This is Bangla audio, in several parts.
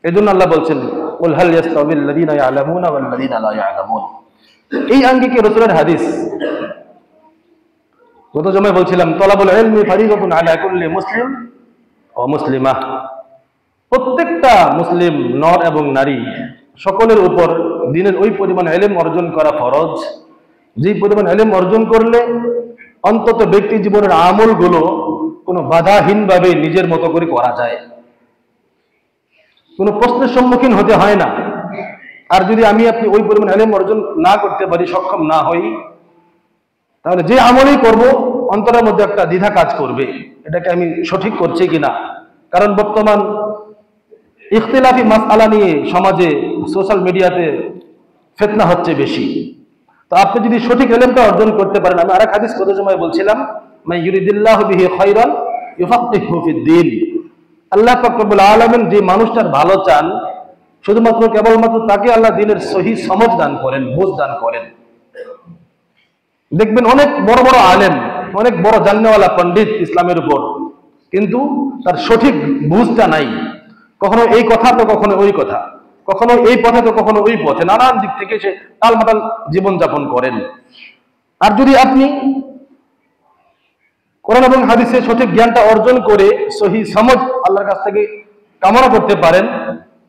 এজন্য আল্লাহ বলছেন কুল হাল ইয়াস্তাবিল লাযীনা ইয়ালামুনা ওয়াল লাযীনা লা ইয়ালামুন। এই আঙ্গিকে রাসূলের হাদিস। গত জমায় বলছিলাম তলাবুল ইলমি ফারিদাতুন আলা কুল্লি মুসলিম ওয়া মুসলিমাহ। প্রত্যেকটা মুসলিম নর এবং নারী সকলের উপর দিনের ওই পরিমাণ ইলম অর্জন করা ফরজ, যে পরিমাণ ইলম অর্জন করলে অন্তত ব্যক্তি জীবনের আমলগুলো কোনো বাধাহীনভাবে নিজের মতো করে করা যায়, কোনো প্রশ্নের সম্মুখীন হতে হয় না। আর যদি আমি আপনি ওই পরিমাণ ইলম অর্জন না করতে পারি, সক্ষম না হই, তাহলে যে আমলই করব অন্তরের মধ্যে একটা দ্বিধা কাজ করবে, এটাকে আমি সঠিক করছি কিনা। কারণ বর্তমান ইখতিলাফি মাসআলা নিয়ে সমাজে সোশ্যাল মিডিয়াতে ফিতনা হচ্ছে বেশি। তো আপনি যদি সঠিক ইলমটা অর্জন করতে পারেন, আমি আরেক হাদিস কত সময় বলছিলাম, মান ইউরিদিল্লাহু বিহি খায়রান ইউফাক্কিহু ফিদ্দীন। আল্লাহ পাক রব্বুল আলামিন যে মানুষটার ভালো চান, শুধুমাত্র কেবলমাত্র তাকে আল্লাহ দ্বীনের সহি সমঝ দান করেন, বুঝ দান করেন। দেখবেন অনেক বড় বড় আলেম, অনেক বড় জাননেওয়ালা পণ্ডিত ইসলামের উপর, কিন্তু তার সঠিক বুঝটা নাই। কখনো এই কথা তো কখনো ওই কথা, কখনো এই পথে তো কখনো ওই পথে, নানান দিক থেকে সে টালমাটাল জীবনযাপন করেন। আর যদি আপনি কোরআন এবং হাদিসের সঠিক জ্ঞানটা অর্জন করে সহি সমঝ আল্লাহর কাছ থেকে কামনা করতে পারেন,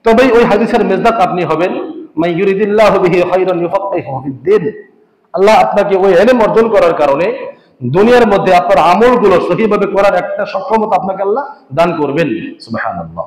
তবেই ওই হাদিসের মেজদাক আপনি হবেন। মান ইউরিদিল্লাহু বিহি খায়রান ইউফাক্কিহু ফিদ্দীন। আল্লাহ আপনাকে ওই ইলম অর্জন করার কারণে দুনিয়ার মধ্যে আপনার আমলগুলো সহিভাবে করার একটা সক্ষমতা আপনাকে আল্লাহ দান করবেন। সুবহানাল্লাহ।